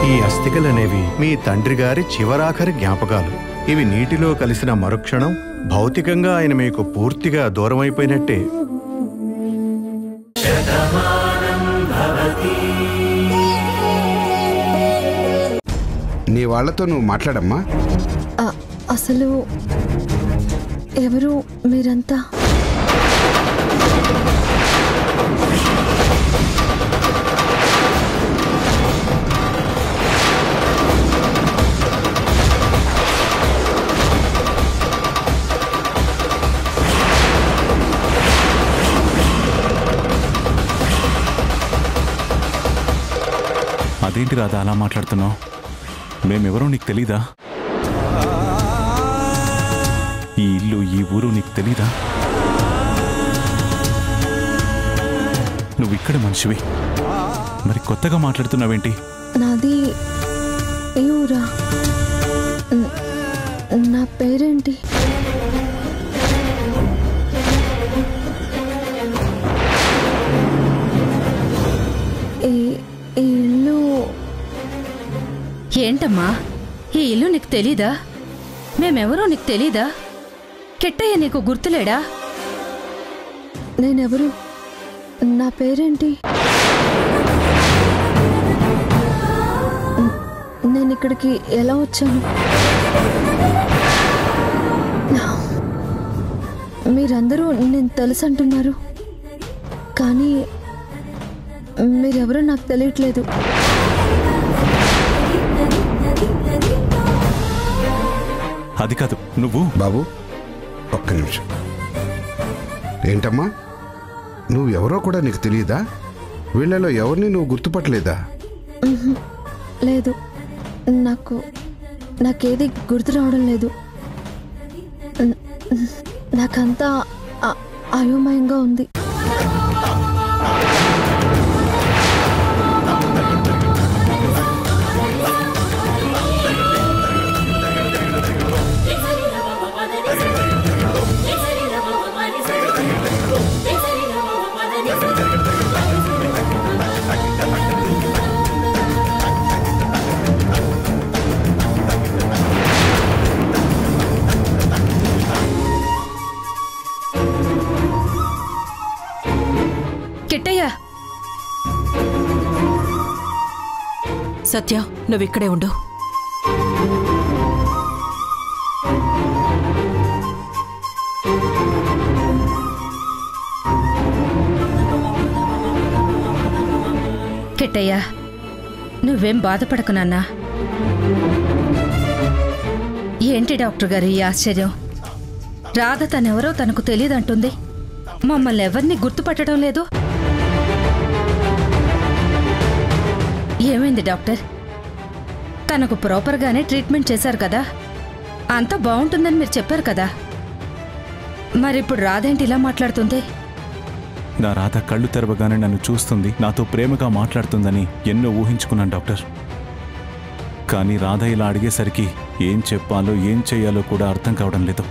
ఈ అస్థికలనేవి మీ తండ్రి గారి చివరాఖరి జ్ఞాపకాలు. ఇవి నీటిలో కలిసిన మరుక్షణం భౌతికంగా ఆయన మీకు పూర్తిగా దూరమైపోయినట్టే. నీ వాళ్లతో నువ్వు మాట్లాడమ్మా. అసలు ఎవరు మీరంతా? అదేంటి రాధా అలా మాట్లాడుతున్నావు? మేమెవరో నీకు తెలీదా? ఈ ఇల్లు ఈ ఊరు నీకు తెలీదా? నువ్వు ఇక్కడ మనిషివి, మరి కొత్తగా మాట్లాడుతున్నావేంటి? నాది ఏ ఊరా? నా పేరేంటి? ఈ ఇల్లు ఏంటమ్మా, ఈ ఇల్లు నీకు తెలీదా? మేమెవరో నీకు తెలీదా? కిట్టయ్య నీకు గుర్తులేడా? నేనెవరు? నా పేరేంటి? నేను ఇక్కడికి ఎలా వచ్చాను? మీరందరూ నేను తెలుసు అంటున్నారు, కానీ మీరెవరో నాకు తెలియట్లేదు. అది కాదు, నువ్వు. బాబు ఒక్క నిమిషం. ఏంటమ్మా, నువ్వెవరో కూడా నీకు తెలియదా? వీళ్ళలో ఎవరిని నువ్వు గుర్తుపట్టలేదా? లేదు, నాకేది గుర్తు రావడం లేదు. నాకంతా అయోమయంగా ఉంది. కిట్టయ్య, సత్య, నువ్విక్కడే ఉండు. కిట్టయ్య, నువ్వేం బాధపడకు నాన్నా. ఏంటి డాక్టర్ గారు ఈ ఆశ్చర్యం? రాధ తనెవరో తనకు తెలియదంటుంది, మమ్మల్ని ఎవరిని గుర్తుపట్టడం లేదు. ఏమైంది డాక్టర్? తనకు ప్రాపర్గానే ట్రీట్మెంట్ చేశారు కదా, అంతా బాగుంటుందని మీరు చెప్పారు కదా, మరిప్పుడు రాధేంటి ఇలా మాట్లాడుతుంది? నా రాధ కళ్ళు తెరవగానే నన్ను చూస్తుంది, నాతో ప్రేమగా మాట్లాడుతుందని ఎన్నో ఊహించుకున్నాను డాక్టర్. కానీ రాధ ఇలా అడిగేసరికి ఏం చెప్పాలో ఏం చేయాలో కూడా అర్థం కావడం లేదు.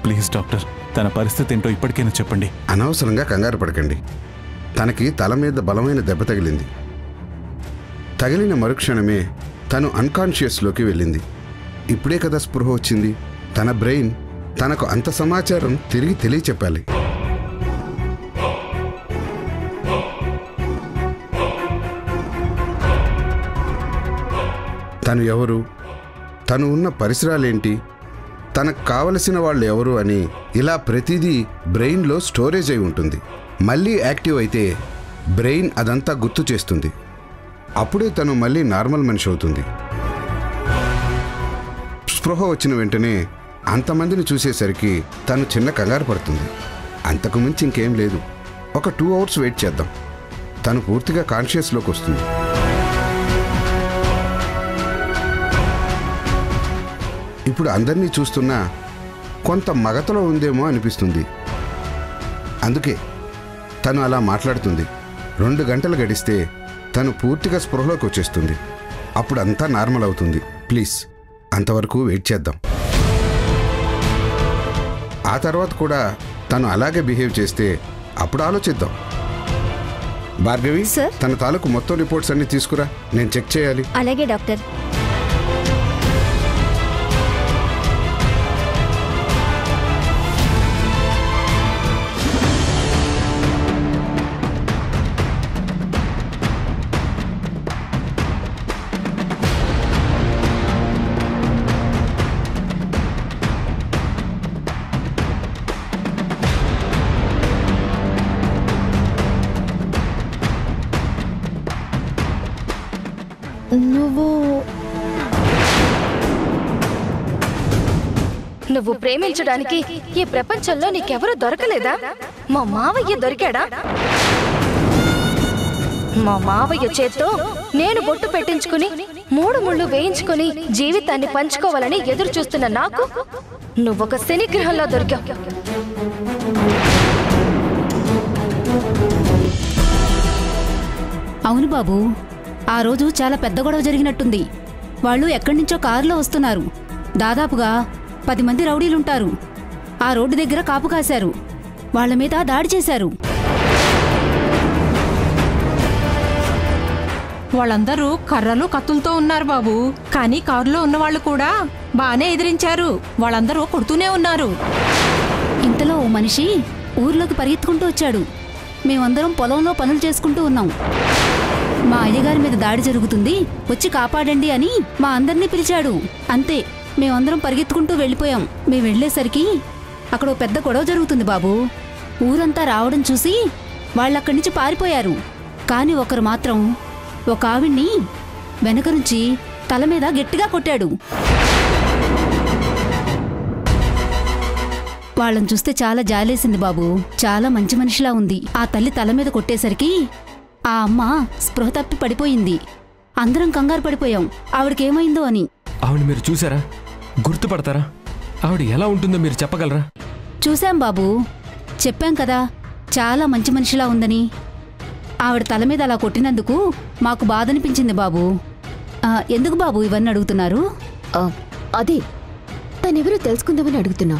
ప్లీజ్ డాక్టర్, తన పరిస్థితి ఏంటో ఇప్పటికైనా చెప్పండి. అనవసరంగా కంగారు పడకండి. తనకి తల మీద బలమైన దెబ్బ తగిలింది. తగిలిన మరుక్షణమే తను అన్కాన్షియస్లోకి వెళ్ళింది. ఇప్పుడే కదా స్పృహ వచ్చింది. తన బ్రెయిన్ తనకు అంత సమాచారం తిరిగి తెలియచెప్పాలి. తను ఎవరు, తను ఉన్న పరిసరాలేంటి, తనకు కావలసిన వాళ్ళు ఎవరు అని ఇలా ప్రతిదీ బ్రెయిన్లో స్టోరేజ్ అయి ఉంటుంది. మళ్ళీ యాక్టివ్ అయితే బ్రెయిన్ అదంతా గుర్తు చేస్తుంది. అప్పుడే తను మళ్ళీ నార్మల్ మనిషి అవుతుంది. స్పృహ వచ్చిన వెంటనే అంతమందిని చూసేసరికి తను చిన్న కంగారు పడుతుంది. అంతకు మించి ఇంకేం లేదు. ఒక 2 hours వెయిట్ చేద్దాం. తను పూర్తిగా కాన్షియస్లోకి వస్తుంది. ఇప్పుడు అందరినీ చూస్తున్నా కొంత మగతలో ఉందేమో అనిపిస్తుంది. అందుకే తను అలా మాట్లాడుతుంది. 2 గంటలు గడిస్తే తను పూర్తిగా స్పృహలోకి వచ్చేస్తుంది. అప్పుడు అంతా నార్మల్ అవుతుంది. ప్లీజ్ అంతవరకు వెయిట్ చేద్దాం. ఆ తర్వాత కూడా తను అలాగే బిహేవ్ చేస్తే అప్పుడు ఆలోచిద్దాం. భార్గవి, సార్? తన తాలూకు మొత్తం రిపోర్ట్స్ అన్ని తీసుకురా, నేను చెక్ చేయాలి. అలాగే డాక్టర్. నువ్వు ప్రేమించడానికి ఈ ప్రపంచంలో నీకెవరూ దొరకలేదా? మా మావయ్య దొరికాడా? మా మావయ్య చేత్తో నేను బొట్టు పెట్టించుకుని 3 ముళ్ళు వేయించుకుని జీవితాన్ని పంచుకోవాలని ఎదురు చూస్తున్న నాకు నువ్వొక శనిగ్రహంలో దొరికావు. అవును బాబు, ఆ రోజు చాలా పెద్ద గొడవ జరిగినట్టుంది. వాళ్ళు ఎక్కడి నుంచో కారులో వస్తున్నారు. దాదాపుగా 10 మంది రౌడీలుంటారు. ఆ రోడ్డు దగ్గర కాపు కాశారు. వాళ్ల మీద దాడి చేశారు. వాళ్ళందరూ కర్రలు కత్తులతో ఉన్నారు బాబు. కానీ కారులో ఉన్నవాళ్లు కూడా బానే ఎదిరించారు. వాళ్ళందరూ కొడుతూనే ఉన్నారు. ఇంతలో ఓ మనిషి ఊర్లోకి పరిగెత్తుకుంటూ వచ్చాడు. మేమందరం పొలంలో పనులు చేసుకుంటూ ఉన్నాం. మా అయ్యగారి మీద దాడి జరుగుతుంది, వచ్చి కాపాడండి అని మా అందరినీ పిలిచాడు. అంతే, మేమందరం పరిగెత్తుకుంటూ వెళ్ళిపోయాం. మేము వెళ్ళేసరికి అక్కడ ఓ పెద్ద గొడవ జరుగుతుంది బాబు. ఊరంతా రావడం చూసి వాళ్ళక్కడి నుంచి పారిపోయారు. కాని ఒకరు మాత్రం ఒక ఆవిడ్ని వెనక నుంచి తల మీద గట్టిగా కొట్టాడు. వాళ్ళని చూస్తే చాలా జాలేసింది బాబు. చాలా మంచి మనిషిలా ఉంది. ఆ తల్లి తల మీద కొట్టేసరికి ఆ అమ్మ స్పృహ తప్పి పడిపోయింది. అందరం కంగారు పడిపోయాం ఆవిడకేమైందో అని. ఆవిడ మీరు చూసారా? గుర్తుపడతారా? ఆవిడ ఎలా ఉంటుందో మీరు చెప్పగలరా? చూశాం బాబు, చెప్పాం కదా చాలా మంచి మనిషిలా ఉందని. ఆవిడ తల మీద అలా కొట్టినందుకు మాకు బాధ అనిపించింది బాబు. ఎందుకు బాబు ఇవన్నీ అడుగుతున్నారు? అదే తనెవరో తెలుసుకుందామని అడుగుతున్నా.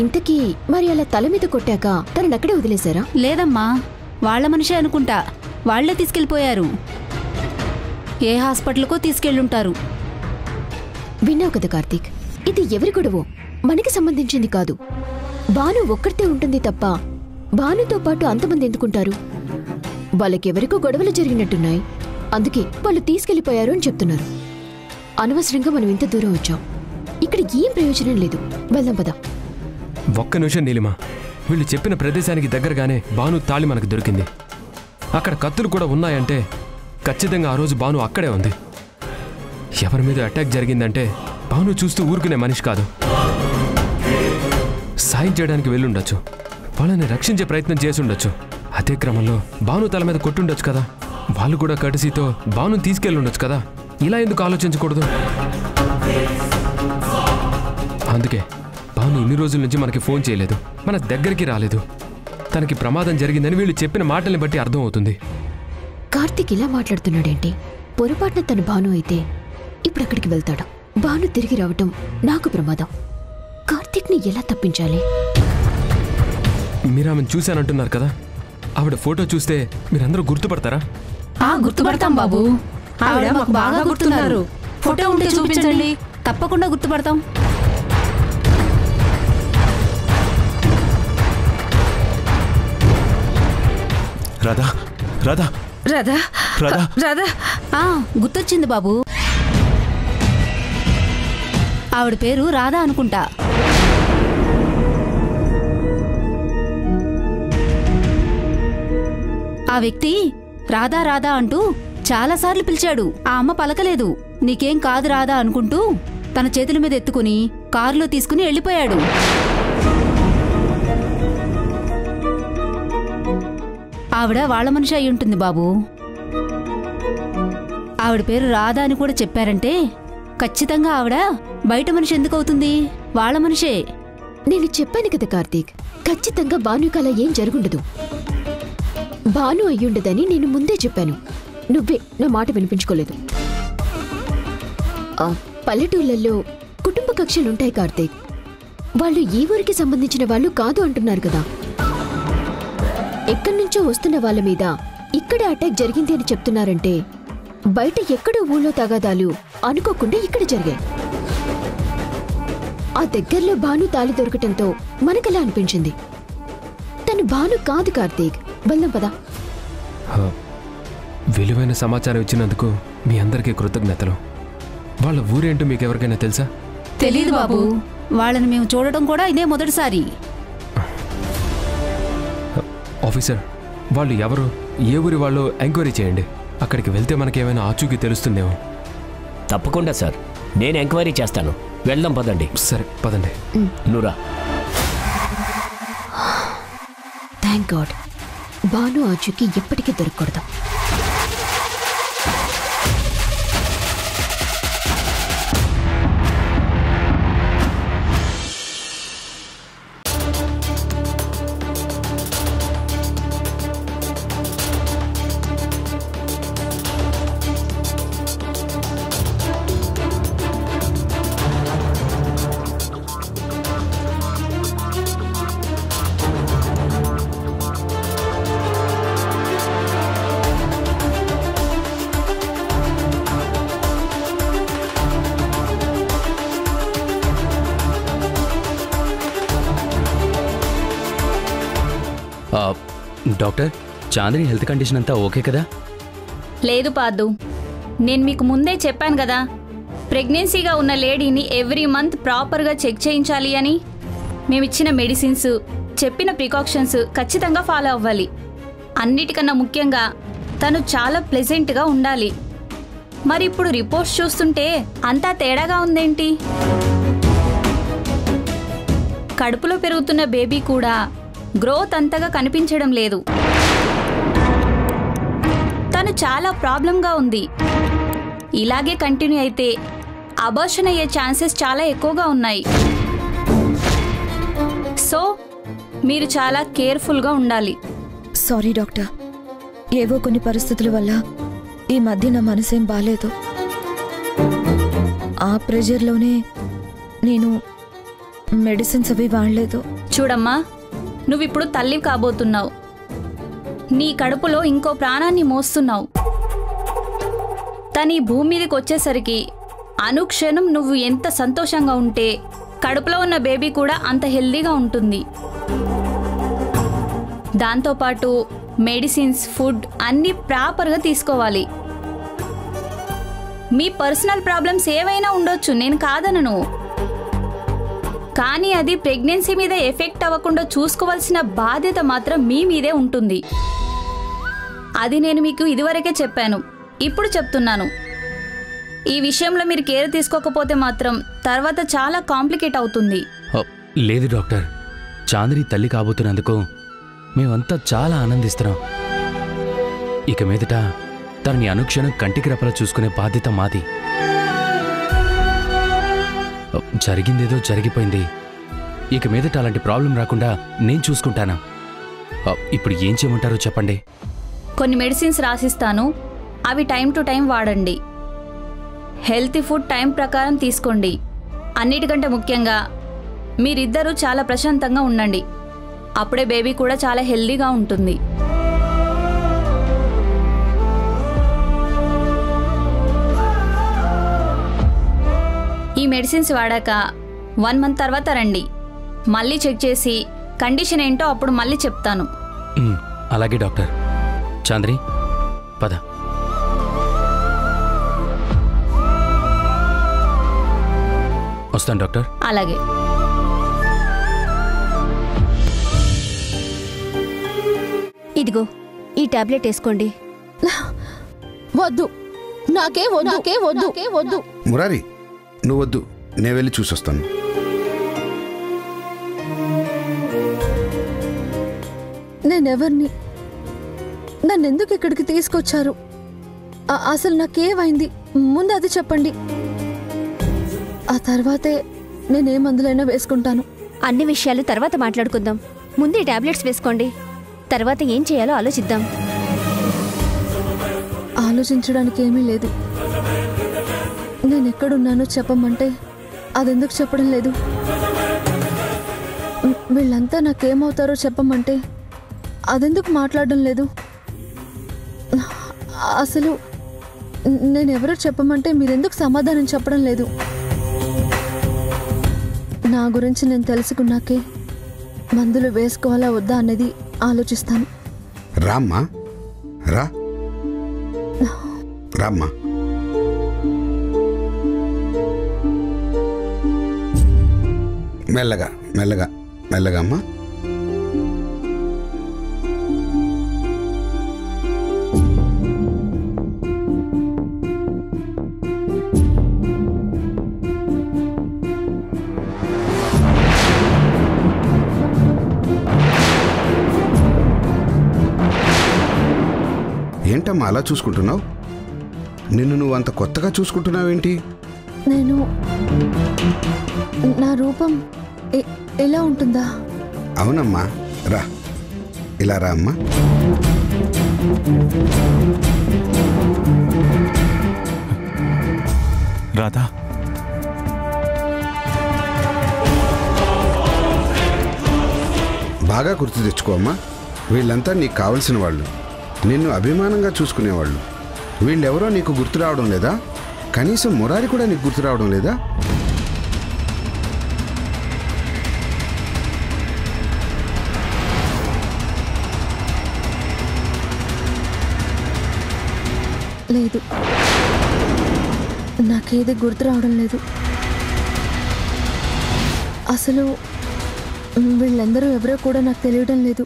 ఇంతకీ మరి అలా తల మీద కొట్టాక తననక్కడే వదిలేశారా? లేదమ్మా, వాళ్ల మనిషే అనుకుంటా. వాళ్లే తీసుకెళ్ళిపోయారు. ఏ హాస్పిటల్కో తీసుకెళ్ళుంటారు. విన్నావు కదా కార్తీక్, ఇది ఎవరి గొడవో మనకి సంబంధించింది కాదు. భాను ఒక్కడితే ఉంటుంది తప్ప భానుతో పాటు అంతమంది ఎందుకుంటారు? వాళ్ళకెవరికో గొడవలు జరిగినట్టున్నాయి, అందుకే వాళ్ళు తీసుకెళ్లిపోయారు అని చెప్తున్నారు. అనవసరంగా మనం ఇంత దూరం వచ్చాం. ఇక్కడ ఏం ప్రయోజనం లేదు. వెళ్దాం పద. ఒక్క నిమిషం నీలిమా, వీళ్ళు చెప్పిన ప్రదేశానికి దగ్గరగానే భాను తాళి మనకు దొరికింది. అక్కడ కత్తులు కూడా ఉన్నాయంటే ఖచ్చితంగా ఆ రోజు భాను అక్కడే ఉంది. ఎవరి మీద అటాక్ జరిగిందంటే భాను చూస్తూ ఊరుకునే మనిషి కాదు. సాయం చేయడానికి వెళ్ళుండొచ్చు, వాళ్ళని రక్షించే ప్రయత్నం చేసి ఉండొచ్చు. అదే క్రమంలో భాను తల మీద కొట్టుండొచ్చు కదా. వాళ్ళు కూడా కటిసీతో భాను తీసుకెళ్ళుండొచ్చు కదా. ఇలా ఎందుకు ఆలోచించకూడదు? అందుకే భాను ఇన్ని రోజుల నుంచి మనకి ఫోన్ చేయలేదు, మన దగ్గరికి రాలేదు. తనకి ప్రమాదం జరిగిందని వీళ్ళు చెప్పిన మాటల్ని బట్టి అర్థం అవుతుంది. కార్తీక్ ఇలా మాట్లాడుతున్నాడేంటి? పొరపాటున తన భాను అయితే ఇప్పుడు అక్కడికి వెళ్తాడు. భాను తిరిగి రావటం నాకు ప్రమాదం. కార్తీక్ ని ఎలా తప్పించాలి? మీరు ఆమెను చూశానంటున్నారు కదా, ఆవిడ ఫోటో చూస్తే మీరందరూ గుర్తుపడతారా? గుర్తుపడతాం బాబు. ఆవిడ మాకు బాగా గుర్తున్నారు. ఫోటో ఉంటే చూపించండి. తప్పకుండా గుర్తుపడతాం. రాధా, రాధా, రాధా, రాధా, రాధా. గుర్తొచ్చింది బాబు. ఆవిడ పేరు రాధా అనుకుంటా. ఆ వ్యక్తి రాధా రాధా అంటూ చాలాసార్లు పిలిచాడు. ఆ అమ్మ పలకలేదు. నీకేం కాదు రాధా అనుకుంటూ తన చేతుల మీద ఎత్తుకుని కారులో తీసుకుని వెళ్ళిపోయాడు. ఆవిడ వాళ్ళ మనిషి అయి ఉంటుంది బాబు. ఆవిడ పేరు రాధా అని కూడా చెప్పారంటే ఖచ్చితంగా ఆవిడ బయట మనిషి ఎందుకు అవుతుంది? వాళ్ళ మనిషే. నేను చెప్పాను కదా కార్తీక్, ఖచ్చితంగా భానుకి అలా ఏం జరుగుండదు. భాను అయ్యుండదని నేను ముందే చెప్పాను. నువ్వే నా మాట వినిపించుకోలేదు. పల్లెటూళ్ళల్లో కుటుంబ కక్షలుంటాయి కార్తీక్. వాళ్ళు ఈ ఊరికి సంబంధించిన వాళ్ళు కాదు అంటున్నారు కదా. ఎక్కడి నుంచో వస్తున్న వాళ్ళ మీద ఇక్కడే అటాక్ జరిగింది అని చెప్తున్నారంటే బయట ఎక్కడో ఊళ్ళో తగాదాలు అనుకోకుండా ఇక్కడ జరిగాయి. ఆ దగ్గరలో భాను తాళి దొరకటంతో మనకలా అనిపించింది. తను భాను కాదు కార్తీక్. వెళ్దాం పదా. విలువైన సమాచారం ఇచ్చినందుకు మీ అందరికీ కృతజ్ఞతలు. వాళ్ళ ఊరేంటో మీకు ఎవరికైనా తెలుసా? తెలీదు బాబు. వాళ్ళని మేము చూడటం కూడా ఇదే మొదటిసారి. ఆఫీసర్, వాళ్ళు ఎవరు, ఏ ఊరి వాళ్ళు ఎంక్వైరీ చేయండి. అక్కడికి వెళ్తే మనకేమైనా ఆచూకీ తెలుస్తుందేమో. తప్పకుండా సార్, నేను ఎంక్వైరీ చేస్తాను. వెళ్దాం పదండి. సరే పదండి. నురా. Thank God. భాను ఆచూకీ ఎప్పటికీ దొరకకూడదు. డాక్టర్, చాంద్రి హెల్త్ కండిషన్ అంతా ఓకే కదా? లేదు పాదు, నేను మీకు ముందే చెప్పాను కదా, ప్రెగ్నెన్సీగా ఉన్న లేడీని ఎవ్రీ మంత్ ప్రాపర్గా చెక్ చేయించాలి అని. మేమిచ్చిన మెడిసిన్స్, చెప్పిన ప్రికాషన్స్ ఖచ్చితంగా ఫాలో అవ్వాలి. అన్నిటికన్నా ముఖ్యంగా తను చాలా ప్లెజెంట్గా ఉండాలి. మరి ఇప్పుడు రిపోర్ట్స్ చూస్తుంటే అంతా తేడాగా ఉందేంటి? కడుపులో పెరుగుతున్న బేబీ కూడా గ్రోత్ అంతగా కనిపించడం లేదు. తను చాలా ప్రాబ్లంగా ఉంది. ఇలాగే కంటిన్యూ అయితే అబార్షన్ అయ్యే ఛాన్సెస్ చాలా ఎక్కువగా ఉన్నాయి. సో మీరు చాలా కేర్ఫుల్గా ఉండాలి. సారీ డాక్టర్, ఏవో కొన్ని పరిస్థితుల వల్ల ఈ మధ్య నా మనసేం బాలేదు. ఆ ప్రెజర్లోనే నేను మెడిసిన్స్ అవి వాడలేదు. చూడమ్మా, నువ్విప్పుడు తల్లి కాబోతున్నావు. నీ కడుపులో ఇంకో ప్రాణాన్ని మోస్తున్నావు. తను ఈ భూమి మీదకి వచ్చేసరికి అనుక్షణం నువ్వు ఎంత సంతోషంగా ఉంటే కడుపులో ఉన్న బేబీ కూడా అంత హెల్దీగా ఉంటుంది. దాంతోపాటు మెడిసిన్స్, ఫుడ్ అన్నీ ప్రాపర్గా తీసుకోవాలి. మీ పర్సనల్ ప్రాబ్లమ్స్ ఏవైనా ఉండొచ్చు, నేను కాదనను. కానీ అది ప్రెగ్నెన్సీ మీద ఎఫెక్ట్ అవ్వకుండా చూసుకోవాల్సిన బాధ్యత మాత్రం మీ మీదే ఉంటుంది. అది నేను మీకు ఇదివరకే చెప్పాను, ఇప్పుడు చెప్తున్నాను. ఈ విషయంలో మీరు కేర్ తీసుకోకపోతే మాత్రం తర్వాత చాలా కాంప్లికేట్ అవుతుంది. లేదు డాక్టర్, చాంద్రి తల్లి కాబోతున్నందుకు మేమంతా చాలా ఆనందిస్తున్నాం. ఇక మీదట తనని అనుక్షణం కంటికి రెప్పలా చూసుకునే బాధ్యత మాది. జరిగిందేదో జరిగిపోయింది. ఇక మీదట అలాంటి ప్రాబ్లం రాకుండా నేను చూసుకుంటాను. ఇప్పుడు ఏం చేయమంటారో చెప్పండి. కొన్ని మెడిసిన్స్ రాసిస్తాను, అవి టైం టు టైం వాడండి. హెల్తీ ఫుడ్ టైం ప్రకారం తీసుకోండి. అన్నిటికంటే ముఖ్యంగా మీరిద్దరూ చాలా ప్రశాంతంగా ఉండండి. అప్పుడే బేబీ కూడా చాలా హెల్దీగా ఉంటుంది. ఈ మెడిసిన్స్ వాడాక 1 మంత్ తర్వాత రండి. మళ్ళీ చెక్ చేసి కండిషన్ ఏంటో అప్పుడు మళ్ళీ చెప్తాను. అలాగే డాక్టర్. చాంద్రి పద. వస్తాను డాక్టర్. అలాగే. ఇదిగో ఈ టాబ్లెట్ వేసుకోండి. వద్దు, నాకే వద్దు. మురారి, నువ్వు వద్దు, నేను వెళ్ళి చూసొస్తాను. నేనెవర్ని? నన్నెందుకు ఇక్కడికి తీసుకొచ్చారు? అసలు నాకేమైంది? ముందు అది చెప్పండి. ఆ తర్వాతే నేనే మందులైనా వేసుకుంటాను. అన్ని విషయాలు తర్వాత మాట్లాడుకుందాం. ముందే టాబ్లెట్స్ వేసుకోండి, తర్వాత ఏం చేయాలో ఆలోచిద్దాం. ఆలోచించడానికి ఏమీ లేదు. నేనెక్కడున్నానో చెప్పమంటే అదెందుకు చెప్పడం లేదు? వీళ్ళంతా నాకేమవుతారో చెప్పమంటే అదెందుకు మాట్లాడడం లేదు? అసలు నేనెవరో చెప్పమంటే మీరెందుకు సమాధానం చెప్పడం లేదు? నా గురించి నేను తెలుసుకున్నాకే మందులు వేసుకోవాలా వద్దా అనేది ఆలోచిస్తాను. రామ్మా, రామ్మా. మెల్లగా మెల్లగా మెల్లగా అమ్మా. ఏంటమ్మా అలా చూసుకుంటున్నావు? నిన్ను నువ్వు అంత కొత్తగా చూసుకుంటున్నావేంటి? నేను నా రూపం ఎలా ఉంటుందా? అవునమ్మా, రా, ఇలా రా అమ్మా. రాధా, బాగా గుర్తు తెచ్చుకోమ్మా. వీళ్ళంతా నీకు కావలసిన వాళ్ళు, నిన్ను అభిమానంగా చూసుకునేవాళ్ళు. వీళ్ళెవరో నీకు గుర్తు రావడం లేదా? కనీసం మురారి కూడా నీకు గుర్తు రావడం లేదా? లేదు, నాకేది గుర్తు రావడం లేదు. అసలు వీళ్ళందరూ ఎవరో కూడా నాకు తెలియడం లేదు.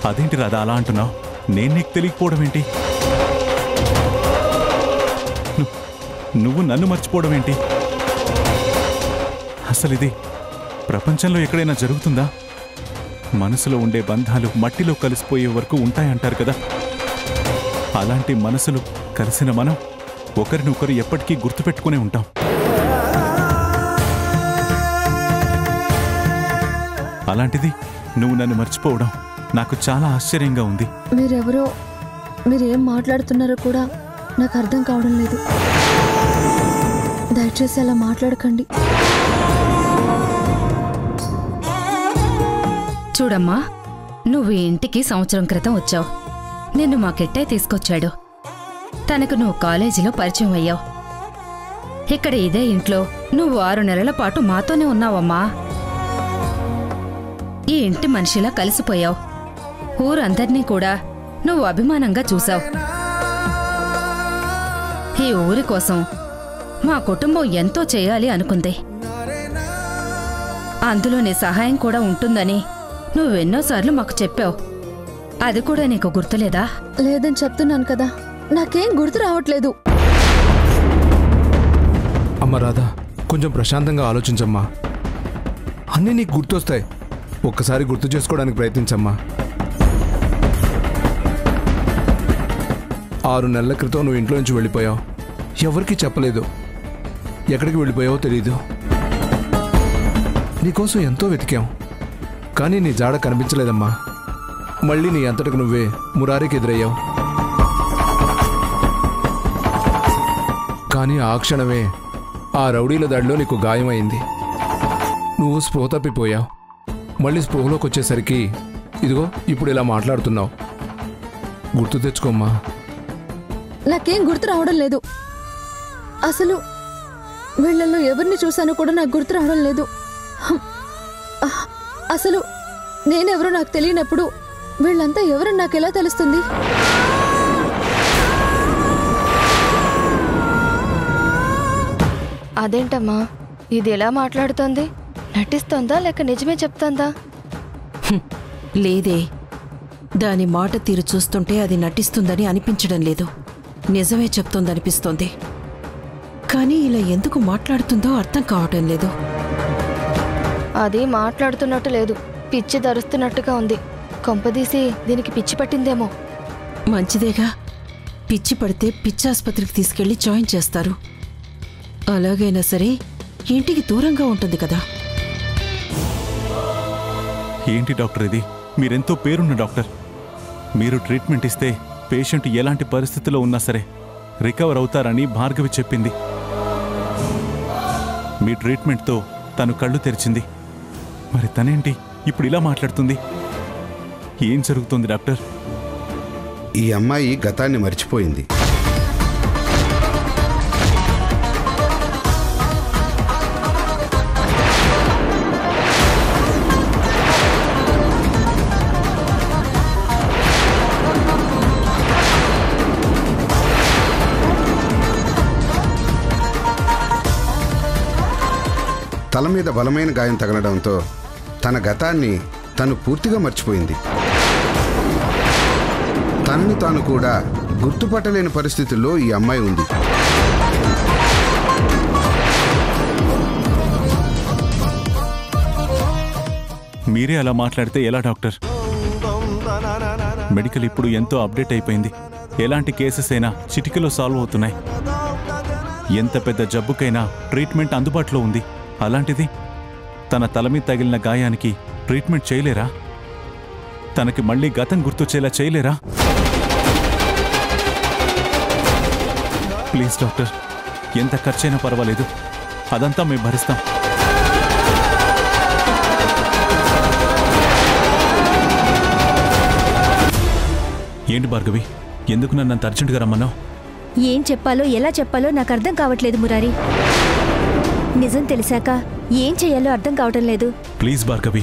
అదేంటి రాధా అలా అంటున్నావు? నేను నీకు తెలియకపోవడం ఏంటి? నువ్వు నన్ను మర్చిపోవడం ఏంటి? అసలు ఇది ప్రపంచంలో ఎక్కడైనా జరుగుతుందా? మనసులో ఉండే బంధాలు మట్టిలో కలిసిపోయే వరకు ఉంటాయంటారు కదా. అలాంటి మనసులు కలిసిన మనం ఒకరినొకరు ఎప్పటికీ గుర్తుపెట్టుకునే ఉంటాం. అలాంటిది నువ్వు నన్ను మర్చిపోవడం నాకు చాలా ఆశ్చర్యంగా ఉంది. మీరెవరో, మీరేం మాట్లాడుతున్నారో కూడా నాకు అర్థం కావడం లేదు. దయచేసి అలా మాట్లాడకండి. చూడమ్మా, నువ్వు ఇంటికి సంవత్సరం క్రితం వచ్చావు. నిన్ను మా కిట్టై తీసుకొచ్చాడు. తనకు నువ్వు కాలేజీలో పరిచయం అయ్యావు. ఇక్కడ ఇదే ఇంట్లో నువ్వు 6 నెలల పాటు మాతోనే ఉన్నావమ్మా. ఈ ఇంటి మనిషిలా కలిసిపోయావు. ఊరందర్నీ కూడా నువ్వు అభిమానంగా చూశావు. ఈ ఊరి కోసం మా కుటుంబం ఎంతో చేయాలి అనుకుంది. అందులో నీ సహాయం కూడా ఉంటుందని నువ్వెన్నోసార్లు మాకు చెప్పావు. అది కూడా నీకు గుర్తులేదా? లేదని చెప్తున్నాను కదా, నాకేం గుర్తు రావట్లేదు. అమ్మ రాధా, కొంచెం ప్రశాంతంగా ఆలోచించమ్మా. అన్నీ నీకు గుర్తొస్తాయి. ఒక్కసారి గుర్తు చేసుకోవడానికి ప్రయత్నించమ్మా. 6 నెలల క్రితం నువ్వు ఇంట్లో నుంచి వెళ్ళిపోయావు. ఎవరికీ చెప్పలేదు. ఎక్కడికి వెళ్ళిపోయావో తెలీదు. నీకోసం ఎంతో వెతికాం, కానీ నీ జాడ కనిపించలేదమ్మా. మళ్ళీ నీ అంతటకు నువ్వే మురారికి ఎదురయ్యావు. కానీ ఆ క్షణమే ఆ రౌడీల దాడిలో నీకు గాయమైంది. నువ్వు స్పృహ తప్పిపోయావు. మళ్ళీ స్పృహలోకి వచ్చేసరికి ఇదిగో ఇప్పుడు ఇలా మాట్లాడుతున్నావు. గుర్తు తెచ్చుకోమ్మా. నాకేం గుర్తు రావడం లేదు. అసలు వీళ్ళల్లో ఎవరిని చూశానో కూడా నాకు గుర్తు రావడం లేదు. అసలు నేనెవరో నాకు తెలియనప్పుడు వీళ్ళంతా ఎవరని నాకెలా తెలుస్తుంది? అదేంటమ్మా, ఇది ఎలా మాట్లాడుతోంది? నటిస్తోందా లేక నిజమే చెప్తోందా? లేదే, దాని మాట తీరు చూస్తుంటే అది నటిస్తుందని అనిపించడం లేదు. నిజమే చెప్తోందనిపిస్తోంది. కానీ ఇలా ఎందుకు మాట్లాడుతుందో అర్థం కావటం లేదు. అది మాట్లాడుతున్నట్టు లేదు, పిచ్చి ధరుస్తున్నట్టుగా ఉంది. కొంపదీసి దీనికి పిచ్చి పట్టిందేమో. మంచిదేగా, పిచ్చి పడితే పిచ్చాసుపత్రికి తీసుకెళ్లి జాయిన్ చేస్తారు. అలాగైనా సరే ఇంటికి దూరంగా ఉంటుంది కదా. ఏంటి డాక్టర్ ఇది? మీరెంతో పేరున్న డాక్టర్. మీరు ట్రీట్మెంట్ ఇస్తే పేషెంట్ ఎలాంటి పరిస్థితిలో ఉన్నా సరే రికవర్ అవుతారని భార్గవి చెప్పింది. మీ ట్రీట్మెంట్తో తను కళ్ళు తెరిచింది. మరి తనేంటి ఇప్పుడు ఇలా మాట్లాడుతుంది? ఏం జరుగుతుంది డాక్టర్? ఈ అమ్మాయి గతాన్ని మర్చిపోయింది. తల మీద బలమైన గాయం తగలడంతో తన గతాన్ని తను పూర్తిగా మర్చిపోయింది. తనని తాను కూడా గుర్తుపట్టలేని పరిస్థితుల్లో ఈ అమ్మాయి ఉంది. మీరే అలా మాట్లాడితే ఎలా డాక్టర్? మెడికల్ ఇప్పుడు ఎంతో అప్డేట్ అయిపోయింది. ఎలాంటి కేసెస్ అయినా చిటికలో సాల్వ్ అవుతున్నాయి. ఎంత పెద్ద జబ్బుకైనా ట్రీట్మెంట్ అందుబాటులో ఉంది. అలాంటిది తన తల మీద తగిలిన గాయానికి ట్రీట్మెంట్ చేయలేరా? తనకి మళ్ళీ గతం గుర్తొచ్చేలా చేయలేరా? ప్లీజ్ డాక్టర్, ఎంత ఖర్చైనా పర్వాలేదు, అదంతా మేము భరిస్తాం. ఏంటి భార్గవి, ఎందుకు నన్ను అంత అర్జెంటుగా రమ్మన్నావు? ఏం చెప్పాలో ఎలా చెప్పాలో నాకు అర్థం కావట్లేదు మురారి. నిజం తెలిసాక ఏం చెయ్యాలో అర్థం కావటం లేదు. ప్లీజ్ భార్గవి,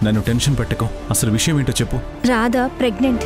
నన్ను టెన్షన్ పెట్టకు. అసలు విషయం ఏంటో చెప్పు. రాధా ప్రెగ్నెంట్.